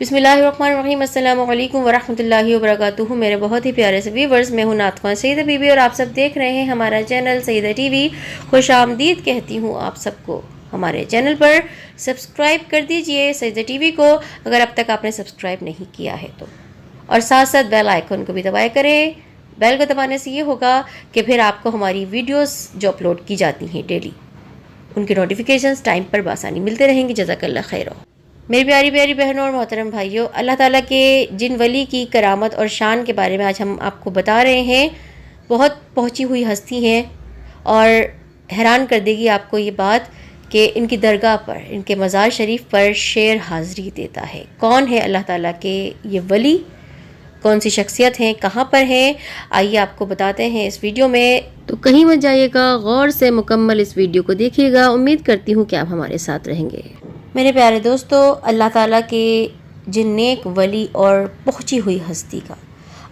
बिस्मिल्लाहिर्रहमानिर्रहीम अस्सलामु अलैकुम वरहमतुल्लाहि वबरकातुहू। मेरे बहुत ही प्यारे से व्यूवर्स, मैं हूं नातख़्वान सईदा बीबी और आप सब देख रहे हैं हमारा चैनल सईदा टीवी। खुश आमदीद कहती हूं आप सबको हमारे चैनल पर। सब्सक्राइब कर दीजिए सईदा टीवी को अगर अब तक आपने सब्सक्राइब नहीं किया है तो, और साथ साथ बेल आइकन को भी दबाया करें। बेल को दबाने से ये होगा कि फिर आपको हमारी वीडियोस जो अपलोड की जाती हैं डेली, उनके नोटिफिकेशंस टाइम पर बासानी मिलते रहेंगे। जज़ाकल्लाह खैर। मेरी प्यारी प्यारी बहनों और मोहतरम भाइयों, अल्लाह ताला के जिन वली की करामत और शान के बारे में आज हम आपको बता रहे हैं, बहुत पहुंची हुई हस्ती हैं और हैरान कर देगी आपको ये बात कि इनकी दरगाह पर, इनके मज़ार शरीफ पर शेर हाज़री देता है। कौन है अल्लाह ताला के ये वली, कौन सी शख्सियत हैं, कहाँ पर हैं, आइए आपको बताते हैं इस वीडियो में। तो कहीं मत जाइएगा, गौर से मुकम्मल इस वीडियो को देखिएगा। उम्मीद करती हूँ कि आप हमारे साथ रहेंगे। मेरे प्यारे दोस्तों, अल्लाह ताला के जिन नेक वली और पहुँची हुई हस्ती का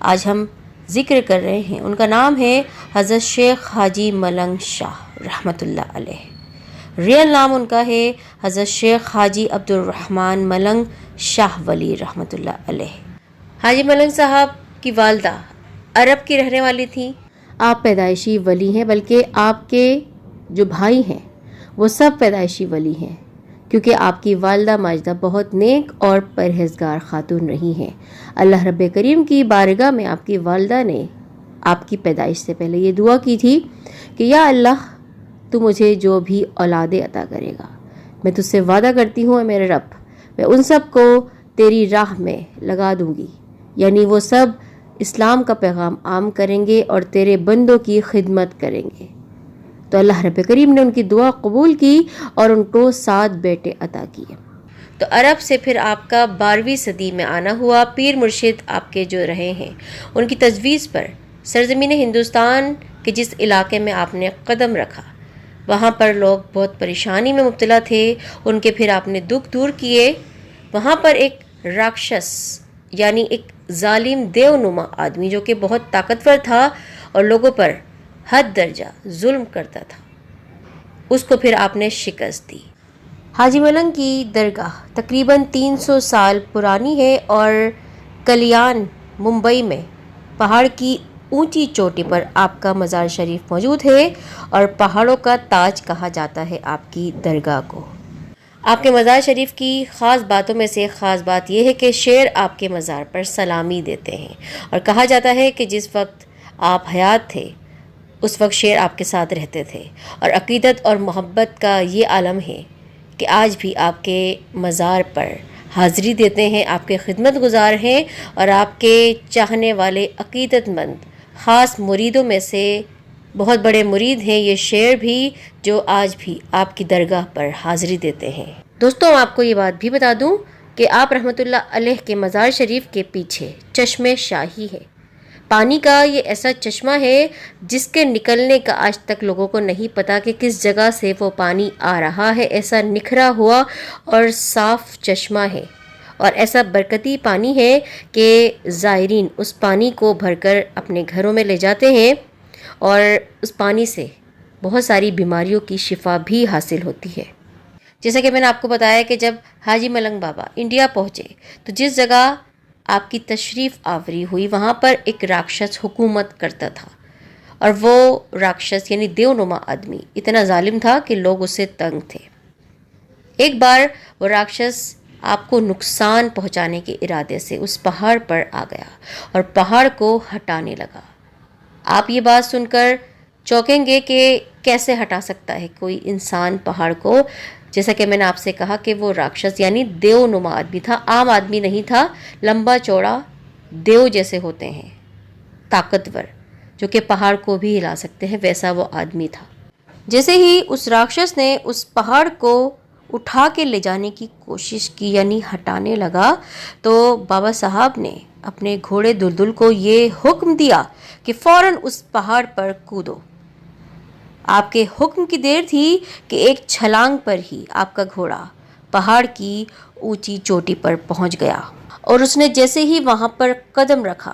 आज हम ज़िक्र कर रहे हैं, उनका नाम है हज़रत शेख हाजी मलंग शाह रहमतुल्लाह अलैह। रियल नाम उनका है हज़रत शेख हाजी अब्दुर्रहमान मलंग शाह वली रहमतुल्लाह अलैह। हाजी मलंग साहब की वालदा अरब की रहने वाली थी। आप पैदाइशी वली हैं, बल्कि आपके जो भाई हैं वो सब पैदाइशी वली हैं, क्योंकि आपकी वालदा माजदा बहुत नेक और परहेजगार खातून रही हैं। अल्लाह रब्बे करीम की बारगाह में आपकी वालदा ने आपकी पैदाइश से पहले ये दुआ की थी कि या अल्लाह, तू मुझे जो भी औलादे अता करेगा, मैं तुझसे वादा करती हूँ मेरे रब, मैं उन सब को तेरी राह में लगा दूँगी, यानी वो सब इस्लाम का पैगाम आम करेंगे और तेरे बंदों की खिदमत करेंगे। तो अल्लाह रब्बे करीम ने उनकी दुआ कबूल की और उनको 7 बेटे अता किए। तो अरब से फिर आपका 12वीं सदी में आना हुआ। पीर मुर्शिद आपके जो रहे हैं, उनकी तजवीज़ पर सरजमीन हिंदुस्तान के जिस इलाके में आपने कदम रखा, वहाँ पर लोग बहुत परेशानी में मुब्तला थे। उनके फिर आपने दुख दूर किए। वहाँ पर एक राक्षस, यानी एक जालिम देवनुमा आदमी जो कि बहुत ताकतवर था और लोगों पर हद दर्जा जुल्म करता था, उसको फिर आपने शिकस्त दी। हाजी मलंग की दरगाह तकरीबन 300 साल पुरानी है और कल्याण मुंबई में पहाड़ की ऊंची चोटी पर आपका मज़ार शरीफ मौजूद है और पहाड़ों का ताज कहा जाता है आपकी दरगाह को। आपके मज़ार शरीफ की ख़ास बातों में से ख़ास बात यह है कि शेर आपके मज़ार पर सलामी देते हैं और कहा जाता है कि जिस वक्त आप हयात थे उस वक्त शेर आपके साथ रहते थे। और अक़ीदत और मोहब्बत का ये आलम है कि आज भी आपके मज़ार पर हाज़री देते हैं, आपके खिदमत गुज़ार हैं और आपके चाहने वाले अक़ीदतमंद ख़ास मुरीदों में से बहुत बड़े मुरीद हैं ये शेर भी, जो आज भी आपकी दरगाह पर हाज़री देते हैं। दोस्तों, आपको ये बात भी बता दूं कि आप रहमतुल्लाह अलैह के मज़ार शरीफ के पीछे चश्मे शाही है। पानी का ये ऐसा चश्मा है जिसके निकलने का आज तक लोगों को नहीं पता कि किस जगह से वो पानी आ रहा है। ऐसा निखरा हुआ और साफ़ चश्मा है और ऐसा बरकती पानी है कि ज़ायरीन उस पानी को भरकर अपने घरों में ले जाते हैं और उस पानी से बहुत सारी बीमारियों की शिफा भी हासिल होती है। जैसा कि मैंने आपको बताया कि जब हाजी मलंग बाबा इंडिया पहुँचे तो जिस जगह आपकी तशरीफ़ आवरी हुई, वहाँ पर एक राक्षस हुकूमत करता था और वो राक्षस यानी देवनुमा आदमी इतना जालिम था कि लोग उससे तंग थे। एक बार वो राक्षस आपको नुकसान पहुँचाने के इरादे से उस पहाड़ पर आ गया और पहाड़ को हटाने लगा। आप ये बात सुनकर चौंकेंगे कि कैसे हटा सकता है कोई इंसान पहाड़ को। जैसा कि मैंने आपसे कहा कि वो राक्षस यानी देवनुमा आदमी था, आम आदमी नहीं था। लंबा चौड़ा देव जैसे होते हैं, ताकतवर, जो कि पहाड़ को भी हिला सकते हैं, वैसा वो आदमी था। जैसे ही उस राक्षस ने उस पहाड़ को उठा के ले जाने की कोशिश की, यानी हटाने लगा, तो बाबा साहब ने अपने घोड़े दुलदुल को ये हुक्म दिया कि फ़ौरन उस पहाड़ पर कूदो। आपके हुक्म की देर थी कि एक छलांग पर ही आपका घोड़ा पहाड़ की ऊंची चोटी पर पहुंच गया और उसने जैसे ही वहां पर कदम रखा,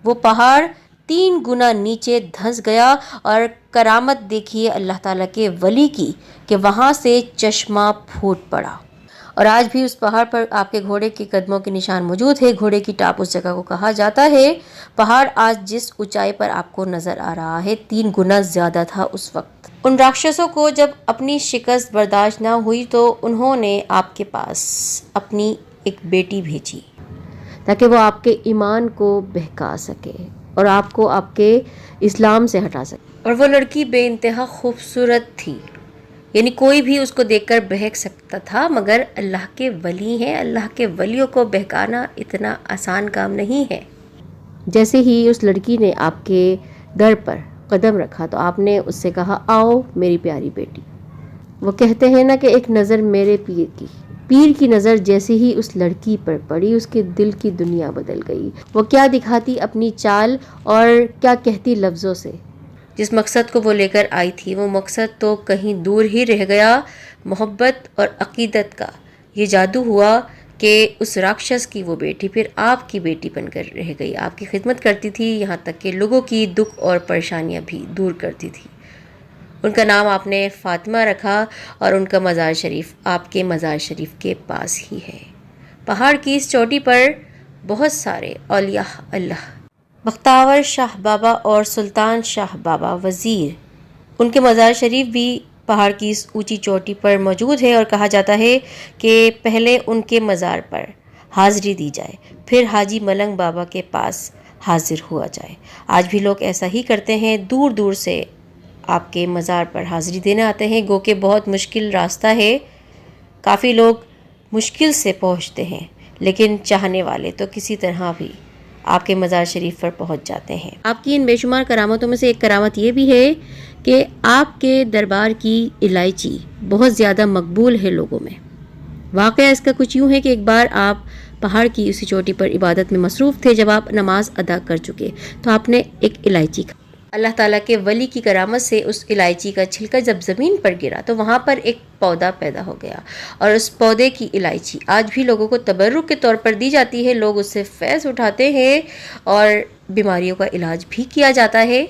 वो पहाड़ 3 गुना नीचे धंस गया। और करामत देखिए अल्लाह ताला के वली की कि वहां से चश्मा फूट पड़ा और आज भी उस पहाड़ पर आपके घोड़े के कदमों के निशान मौजूद है। घोड़े की टाप उस जगह को कहा जाता है। पहाड़ आज जिस ऊंचाई पर आपको नजर आ रहा है 3 गुना ज्यादा था उस वक्त। उन राक्षसों को जब अपनी शिकस्त बर्दाश्त न हुई तो उन्होंने आपके पास अपनी एक बेटी भेजी ताकि वो आपके ईमान को बहका सके और आपको आपके इस्लाम से हटा सके। और वो लड़की बेइंतहा खूबसूरत थी, यानी कोई भी उसको देखकर बहक सकता था, मगर अल्लाह के वली हैं, अल्लाह के वलियों को बहकाना इतना आसान काम नहीं है। जैसे ही उस लड़की ने आपके दर पर कदम रखा तो आपने उससे कहा, आओ मेरी प्यारी बेटी। वो कहते हैं ना कि एक नज़र मेरे पीर की नज़र जैसे ही उस लड़की पर पड़ी उसके दिल की दुनिया बदल गई। वो क्या दिखाती अपनी चाल और क्या कहती लफ्ज़ों से। जिस मकसद को वो लेकर आई थी वो मकसद तो कहीं दूर ही रह गया। मोहब्बत और अकीदत का ये जादू हुआ कि उस राक्षस की वो बेटी फिर आपकी बेटी बनकर रह गई। आपकी खिदमत करती थी, यहाँ तक कि लोगों की दुख और परेशानियाँ भी दूर करती थी। उनका नाम आपने फ़ातिमा रखा और उनका मज़ार शरीफ आपके मज़ार शरीफ के पास ही है। पहाड़ की इस चोटी पर बहुत सारे औलिया अल्लाह, बख्तावर शाह बाबा और सुल्तान शाह बाबा वज़ीर, उनके मज़ार शरीफ भी पहाड़ की इस ऊंची चोटी पर मौजूद है। और कहा जाता है कि पहले उनके मज़ार पर हाज़री दी जाए, फिर हाजी मलंग बाबा के पास हाजिर हुआ जाए। आज भी लोग ऐसा ही करते हैं, दूर दूर से आपके मज़ार पर हाज़री देने आते हैं। गो के बहुत मुश्किल रास्ता है, काफ़ी लोग मुश्किल से पहुंचते हैं, लेकिन चाहने वाले तो किसी तरह भी आपके मज़ार शरीफ पर पहुंच जाते हैं। आपकी इन बेशुमार करामतों में से एक करामत ये भी है कि आपके दरबार की इलायची बहुत ज़्यादा मकबूल है लोगों में। वाक़या इसका कुछ यूँ है कि एक बार आप पहाड़ की उसी चोटी पर इबादत में मसरूफ़ थे। जब आप नमाज अदा कर चुके तो आपने एक इलायची खाई। अल्लाह ताला के वली की करामत से उस इलायची का छिलका जब ज़मीन पर गिरा तो वहाँ पर एक पौधा पैदा हो गया और उस पौधे की इलायची आज भी लोगों को तबर्रुक के तौर पर दी जाती है। लोग उससे फैज़ उठाते हैं और बीमारियों का इलाज भी किया जाता है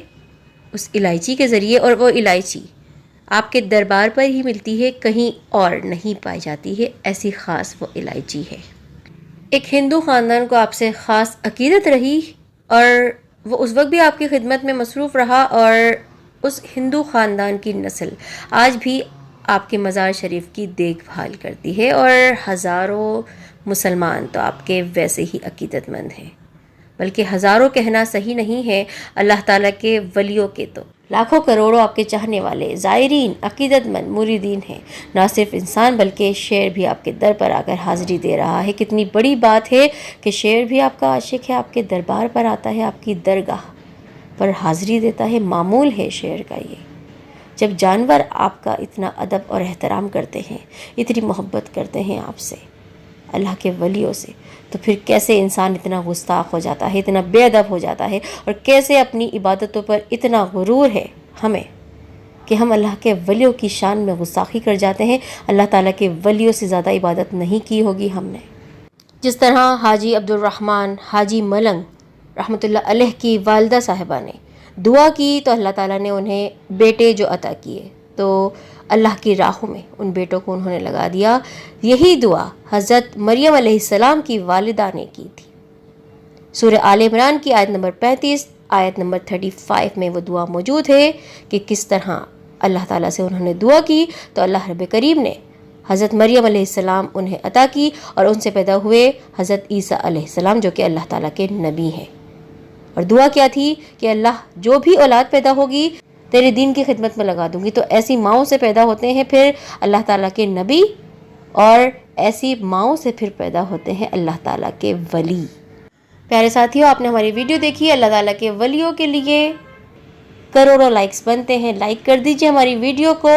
उस इलायची के ज़रिए। और वो इलायची आपके दरबार पर ही मिलती है, कहीं और नहीं पाई जाती है। ऐसी ख़ास वो इलायची है। एक हिंदू ख़ानदान को आपसे ख़ास अकीदत रही और वो उस वक्त भी आपकी खिदमत में मसरूफ़ रहा और उस हिंदू ख़ानदान की नस्ल आज भी आपके मज़ार शरीफ की देखभाल करती है। और हज़ारों मुसलमान तो आपके वैसे ही अकीदतमंद हैं, बल्कि हज़ारों कहना सही नहीं है। अल्लाह ताला के वलियों के तो लाखों करोड़ों आपके चाहने वाले ज़ायरीन अकीदतमंद मुरीदीन हैं। ना सिर्फ इंसान बल्कि शेर भी आपके दर पर आकर हाज़िरी दे रहा है। कितनी बड़ी बात है कि शेर भी आपका आशिक है, आपके दरबार पर आता है, आपकी दरगाह पर हाज़िरी देता है। मामूल है शेर का ये। जब जानवर आपका इतना अदब और एहतराम करते हैं, इतनी मोहब्बत करते हैं आपसे, अल्लाह के वलियों से, तो फिर कैसे इंसान इतना गुस्ताख हो जाता है, इतना बेअदब हो जाता है और कैसे अपनी इबादतों पर इतना गुरूर है हमें कि हम अल्लाह के वलियों की शान में गुस्ताखी कर जाते हैं। अल्लाह ताला के वलियों से ज़्यादा इबादत नहीं की होगी हमने। जिस तरह हाजी अब्दुल रहमान हाजी मलंग रहमतुल्लाह अलैह की वालिदा साहिबा ने दुआ की तो अल्लाह ताला ने उन्हें बेटे जो अता किए, तो अल्लाह की राहों में उन बेटों को उन्होंने लगा दिया। यही दुआ हज़रत मरियम अलैहिस्सलाम की वालिदा ने की थी। सूरह आल इमरान की आयत नंबर 35 आयत नंबर 35 में वो दुआ मौजूद है कि किस तरह अल्लाह ताला से उन्होंने दुआ की तो अल्लाह रब करीम ने हज़रत मरियम अलैहिस्सलाम उन्हें अता की और उनसे पैदा हुए हज़रत ईसा अलैहिस्सलाम जो कि अल्लाह ताला के नबी हैं। और दुआ क्या थी कि अल्लाह जो भी औलाद पैदा होगी तेरे दीन की खिदमत में लगा दूंगी। तो ऐसी माओं से पैदा होते हैं फिर अल्लाह ताला के नबी और ऐसी माओं से फिर पैदा होते हैं अल्लाह ताला के वली। प्यारे साथियों, आपने हमारी वीडियो देखी। अल्लाह ताला के वलियों के लिए करोड़ों लाइक्स बनते हैं। लाइक कर दीजिए हमारी वीडियो को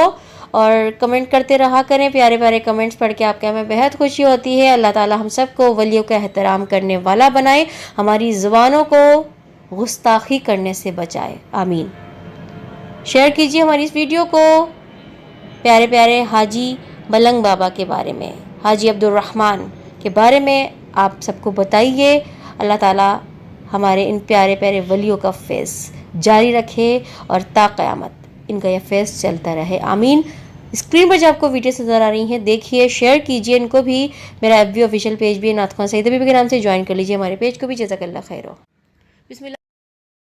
और कमेंट करते रहा करें। प्यारे प्यारे कमेंट्स पढ़ के आपके हमें बेहद खुशी होती है। अल्लाह ताला हम सबको वलियों का एहतराम करने वाला बनाए, हमारी ज़ुबानों को गुस्ताखी करने से बचाए। आमीन। शेयर कीजिए हमारी इस वीडियो को। प्यारे प्यारे हाजी मलंग बाबा के बारे में, हाजी अब्दुल रहमान के बारे में आप सबको बताइए। अल्लाह ताला हमारे इन प्यारे प्यारे वलियों का फैज़ जारी रखे और ता क़यामत इनका यह फैज़ चलता रहे। आमीन। स्क्रीन पर जो आपको वीडियोस नज़र आ रही हैं देखिए, शेयर कीजिए इनको भी। मेरा FB ऑफिशियल पेज भी है नात ख्वां सईदा बीबी के नाम से, ज्वाइन कर लीजिए हमारे पेज को भी। जज़ाकल्लाह खैर। बिस्मिल्लाह।